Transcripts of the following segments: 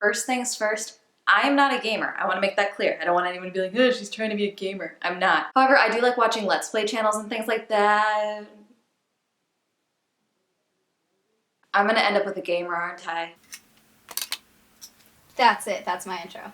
First things first, I am not a gamer. I want to make that clear. I don't want anyone to be like, oh, she's trying to be a gamer. I'm not. However, I do like watching Let's Play channels and things like that. I'm gonna end up with a gamer, aren't I? That's it. That's my intro.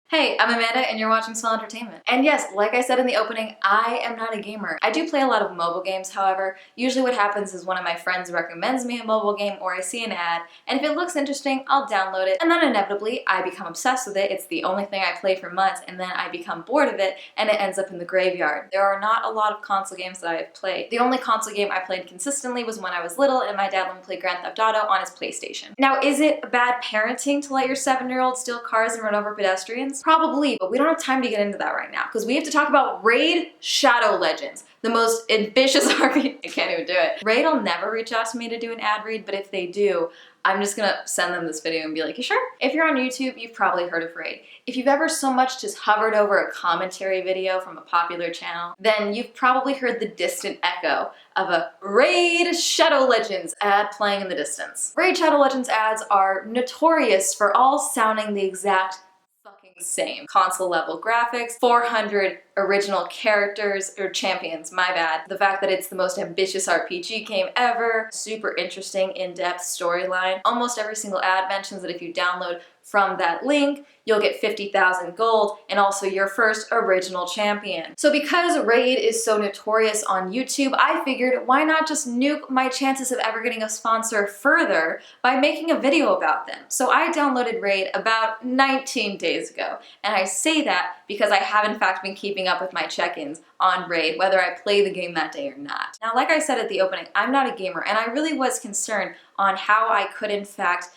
Hey, I'm Amanda and you're watching Swell Entertainment. And yes, like I said in the opening, I am not a gamer. I do play a lot of mobile games, however. Usually what happens is one of my friends recommends me a mobile game or I see an ad, and if it looks interesting, I'll download it, and then inevitably I become obsessed with it. It's the only thing I play for months, and then I become bored of it, and it ends up in the graveyard. There are not a lot of console games that I have played. The only console game I played consistently was when I was little, and my dad let me play Grand Theft Auto on his PlayStation. Now, is it bad parenting to let your 7-year-old steal cars and run over pedestrians? Probably, but we don't have time to get into that right now because we have to talk about Raid Shadow Legends, the most ambitious RPG. I can't even do it. Raid will never reach out to me to do an ad read, but if they do, I'm just gonna send them this video and be like, you sure? If you're on YouTube, you've probably heard of Raid. If you've ever so much just hovered over a commentary video from a popular channel, then you've probably heard the distant echo of a Raid Shadow Legends ad playing in the distance. Raid Shadow Legends ads are notorious for all sounding the exact same. Console level graphics, 400 original characters, or champions, my bad. The fact that it's the most ambitious RPG game ever, super interesting, in-depth storyline. Almost every single ad mentions that if you download from that link, you'll get 50,000 gold and also your first original champion. So because Raid is so notorious on YouTube, I figured why not just nuke my chances of ever getting a sponsor further by making a video about them. So I downloaded Raid about 19 days ago, and I say that because I have in fact been keeping up with my check-ins on Raid, whether I play the game that day or not. Now, like I said at the opening, I'm not a gamer, and I really was concerned on how I could in fact,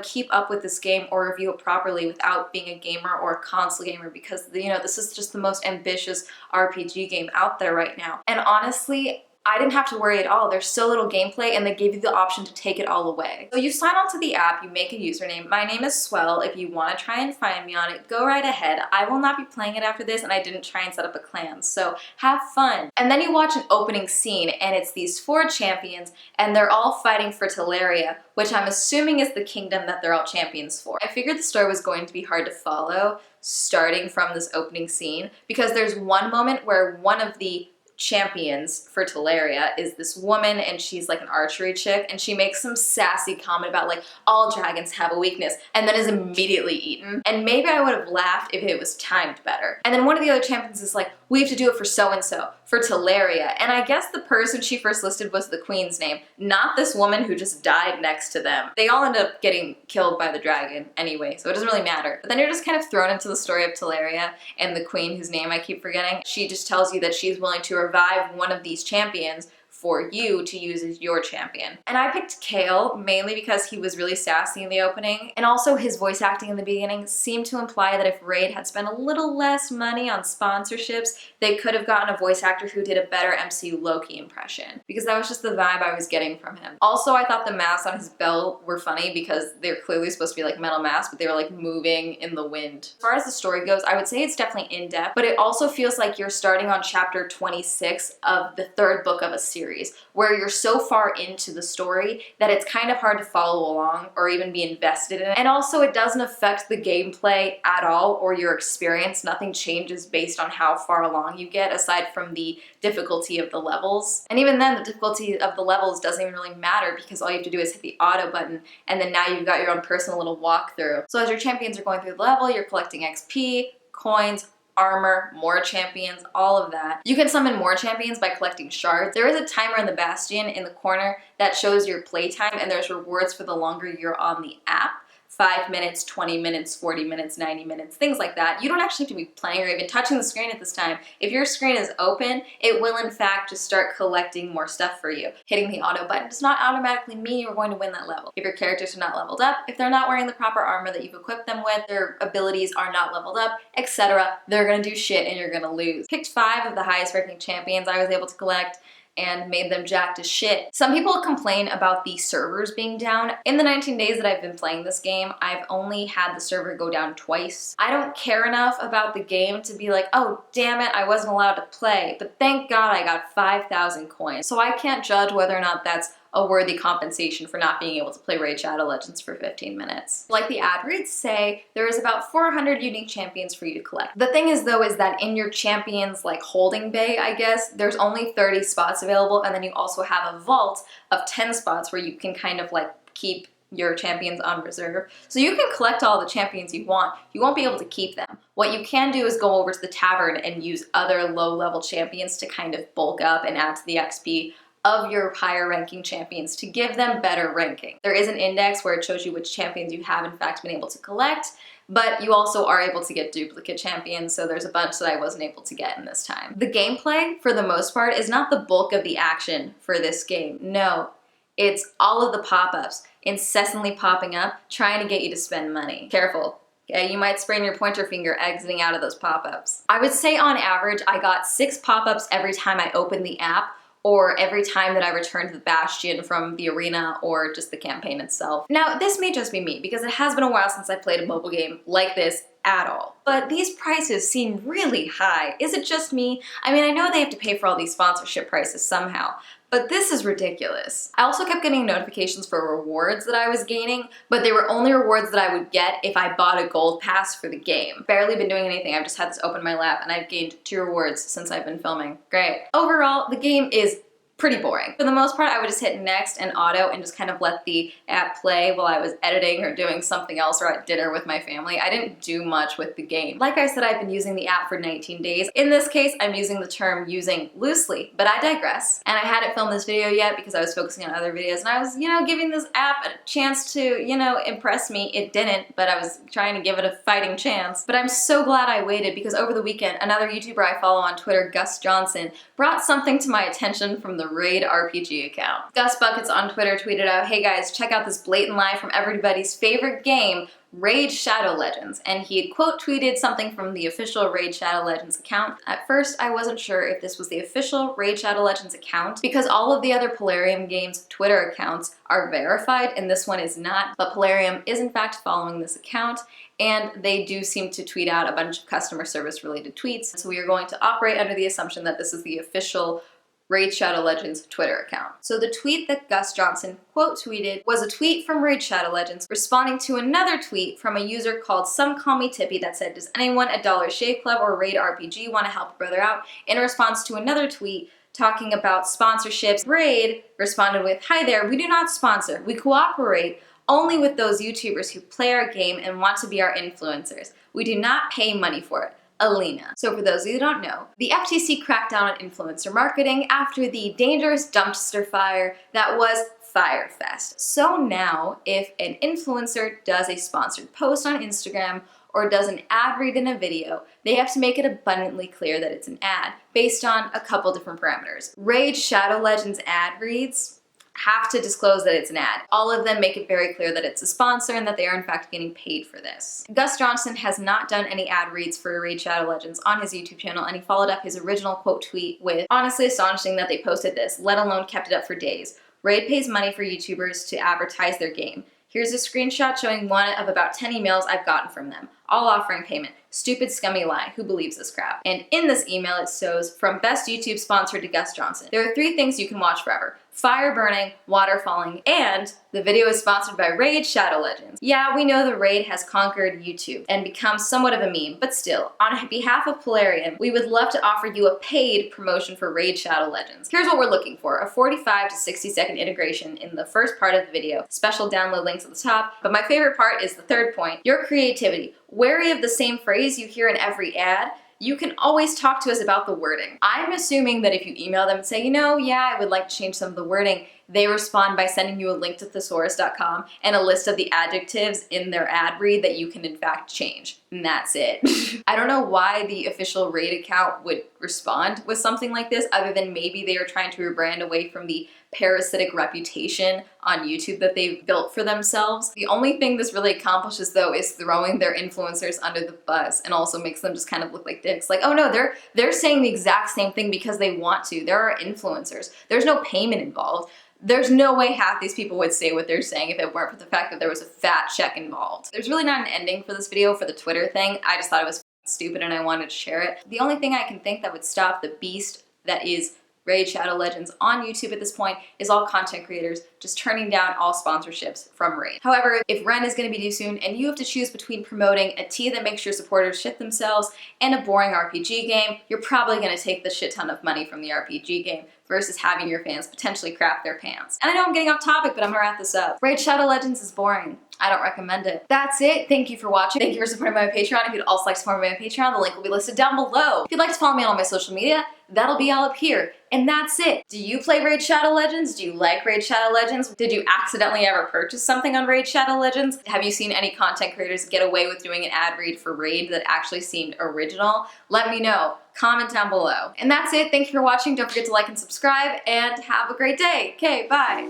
keep up with this game or review it properly without being a gamer or a console gamer, because, this is just the most ambitious RPG game out there right now. And honestly, I didn't have to worry at all. There's so little gameplay and they gave you the option to take it all away. So you sign on to the app, you make a username. My name is Swell. If you want to try and find me on it, go right ahead. I will not be playing it after this, and I didn't try and set up a clan, so have fun. And then you watch an opening scene and it's these 4 champions and they're all fighting for Teleria, which I'm assuming is the kingdom that they're all champions for. I figured the story was going to be hard to follow starting from this opening scene because there's one moment where one of the champions for Teleria is this woman, and she's like an archery chick, and she makes some sassy comment about like all dragons have a weakness, and then is immediately eaten. And maybe I would have laughed if it was timed better. And then one of the other champions is like, we have to do it for so-and-so, for Teleria. And I guess the person she first listed was the queen's name, not this woman who just died next to them. They all end up getting killed by the dragon anyway, so it doesn't really matter. But then you're just kind of thrown into the story of Teleria and the queen, whose name I keep forgetting. She just tells you that she's willing to revive one of these champions for you to use as your champion. And I picked Kale mainly because he was really sassy in the opening, and also his voice acting in the beginning seemed to imply that if Raid had spent a little less money on sponsorships, they could have gotten a voice actor who did a better MCU Loki impression, because that was just the vibe I was getting from him. Also, I thought the masks on his belt were funny because they're clearly supposed to be like metal masks, but they were like moving in the wind. As far as the story goes, I would say it's definitely in-depth, but it also feels like you're starting on chapter 26 of the 3rd book of a series, where you're so far into the story that it's kind of hard to follow along or even be invested in it. And also, it doesn't affect the gameplay at all or your experience. Nothing changes based on how far along you get, aside from the difficulty of the levels. And even then, the difficulty of the levels doesn't even really matter because all you have to do is hit the auto button, and then now you've got your own personal little walkthrough. So as your champions are going through the level, you're collecting XP, coins, armor, more champions, all of that. You can summon more champions by collecting shards. There is a timer in the bastion in the corner that shows your playtime, and there's rewards for the longer you're on the app. 5 minutes, 20 minutes, 40 minutes, 90 minutes, things like that. You don't actually have to be playing or even touching the screen at this time. If your screen is open, it will in fact just start collecting more stuff for you. Hitting the auto button does not automatically mean you're going to win that level. If your characters are not leveled up, if they're not wearing the proper armor that you've equipped them with, their abilities are not leveled up, etc., they're gonna do shit and you're gonna lose. Picked 5 of the highest ranking champions I was able to collect and made them jacked as shit. Some people complain about the servers being down. In the 19 days that I've been playing this game, I've only had the server go down twice. I don't care enough about the game to be like, oh damn it, I wasn't allowed to play, but thank God I got 5,000 coins. So I can't judge whether or not that's a worthy compensation for not being able to play Raid Shadow Legends for 15 minutes. Like the ad reads say, there is about 400 unique champions for you to collect. The thing is though is that in your champions like holding bay, I guess, there's only 30 spots available, and then you also have a vault of 10 spots where you can kind of like keep your champions on reserve. So you can collect all the champions you want. You won't be able to keep them. What you can do is go over to the tavern and use other low-level champions to kind of bulk up and add to the XP of your higher ranking champions to give them better ranking. There is an index where it shows you which champions you have in fact been able to collect, but you also are able to get duplicate champions, so there's a bunch that I wasn't able to get in this time. The gameplay, for the most part, is not the bulk of the action for this game. No, it's all of the pop-ups incessantly popping up, trying to get you to spend money. Careful. Okay, you might sprain your pointer finger exiting out of those pop-ups. I would say on average, I got 6 pop-ups every time I opened the app, or every time that I returned to the Bastion from the arena or just the campaign itself. Now, this may just be me, because it has been a while since I played a mobile game like this at all. But these prices seem really high. Is it just me? I mean, I know they have to pay for all these sponsorship prices somehow, but this is ridiculous. I also kept getting notifications for rewards that I was gaining, but they were only rewards that I would get if I bought a gold pass for the game. Barely been doing anything, I've just had this open in my lap, and I've gained 2 rewards since I've been filming. Great. Overall, the game is pretty boring. For the most part, I would just hit next and auto and just kind of let the app play while I was editing or doing something else or at dinner with my family. I didn't do much with the game. Like I said, I've been using the app for 19 days. In this case, I'm using the term using loosely, but I digress. And I hadn't filmed this video yet because I was focusing on other videos, and I was, giving this app a chance to, impress me. It didn't, but I was trying to give it a fighting chance. But I'm so glad I waited, because over the weekend, another YouTuber I follow on Twitter, Gus Johnson, brought something to my attention from the Raid RPG account. Gus Buckets on Twitter tweeted out, "Hey guys, check out this blatant lie from everybody's favorite game, Raid Shadow Legends," and he had quote tweeted something from the official Raid Shadow Legends account. At first, I wasn't sure if this was the official Raid Shadow Legends account, because all of the other Polarium games' Twitter accounts are verified and this one is not, but Polarium is in fact following this account, and they do seem to tweet out a bunch of customer service related tweets, so we are going to operate under the assumption that this is the official Raid Shadow Legends Twitter account. So the tweet that Gus Johnson quote tweeted was a tweet from Raid Shadow Legends responding to another tweet from a user called Some Call Me Tippy that said, "Does anyone at Dollar Shave Club or Raid RPG want to help a brother out?" in response to another tweet talking about sponsorships. Raid responded with, "Hi there, we do not sponsor. We cooperate only with those YouTubers who play our game and want to be our influencers. We do not pay money for it. Alina." So for those of you who don't know, the FTC cracked down on influencer marketing after the dangerous dumpster fire that was Firefest. So now, if an influencer does a sponsored post on Instagram or does an ad read in a video, they have to make it abundantly clear that it's an ad, based on a couple different parameters. Raid Shadow Legends ad reads have to disclose that it's an ad. All of them make it very clear that it's a sponsor and that they are in fact getting paid for this. Gus Johnson has not done any ad reads for Raid Shadow Legends on his YouTube channel, and he followed up his original quote tweet with, "Honestly astonishing that they posted this, let alone kept it up for days. Raid pays money for YouTubers to advertise their game. Here's a screenshot showing one of about 10 emails I've gotten from them, all offering payment. Stupid, scummy lie. Who believes this crap?" And in this email it shows, "From best YouTube sponsor to Gus Johnson. There are 3 things you can watch forever: fire burning, water falling, and the video is sponsored by Raid Shadow Legends." Yeah, we know the Raid has conquered YouTube and become somewhat of a meme, but still, on behalf of Polarium, we would love to offer you a paid promotion for Raid Shadow Legends. Here's what we're looking for: a 45 to 60 second integration in the first part of the video, special download links at the top, but my favorite part is the third point: your creativity. Wary of the same phrase you hear in every ad, you can always talk to us about the wording. I'm assuming that if you email them and say, yeah, I would like to change some of the wording, they respond by sending you a link to thesaurus.com and a list of the adjectives in their ad read that you can in fact change. And that's it. I don't know why the official Raid account would respond with something like this, other than maybe they are trying to rebrand away from the parasitic reputation on YouTube that they've built for themselves. The only thing this really accomplishes though is throwing their influencers under the bus, and also makes them just kind of look like dicks. Like, oh no, they're saying the exact same thing because they want to. There are influencers. There's no payment involved. There's no way half these people would say what they're saying if it weren't for the fact that there was a fat check involved. There's really not an ending for this video for the Twitter thing. I just thought it was stupid and I wanted to share it. The only thing I can think that would stop the beast that is Raid Shadow Legends on YouTube at this point is all content creators just turning down all sponsorships from Raid. However, if Ren is going to be due soon and you have to choose between promoting a tea that makes your supporters shit themselves and a boring RPG game, you're probably going to take the shit ton of money from the RPG game versus having your fans potentially crap their pants. And I know I'm getting off topic, but I'm gonna wrap this up. Raid Shadow Legends is boring. I don't recommend it. That's it. Thank you for watching. Thank you for supporting my Patreon. If you'd also like to support me on Patreon, the link will be listed down below. If you'd like to follow me on all my social media, that'll be all up here. And that's it. Do you play Raid Shadow Legends? Do you like Raid Shadow Legends? Did you accidentally ever purchase something on Raid Shadow Legends? Have you seen any content creators get away with doing an ad read for Raid that actually seemed original? Let me know. Comment down below. And that's it. Thank you for watching. Don't forget to like and subscribe, and have a great day. Okay, bye.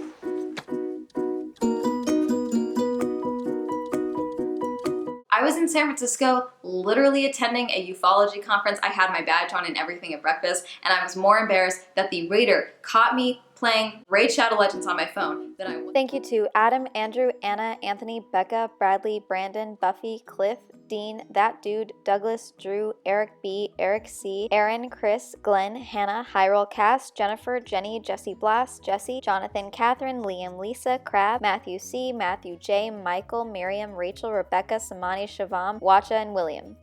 I was in San Francisco literally attending a ufology conference. I had my badge on and everything at breakfast, and I was more embarrassed that the raider caught me playing Raid Shadow Legends on my phone than I was. Thank you to Adam, Andrew, Anna, Anthony, Becca, Bradley, Brandon, Buffy, Cliff, Dean, That Dude, Douglas, Drew, Eric B, Eric C, Aaron, Chris, Glenn, Hannah, Hyrule, Cass, Jennifer, Jenny, Jesse Blast, Jesse, Jonathan, Catherine, Liam, Lisa, Crab, Matthew C, Matthew J, Michael, Miriam, Rachel, Rebecca, Samani, Shavam, Wacha, and William.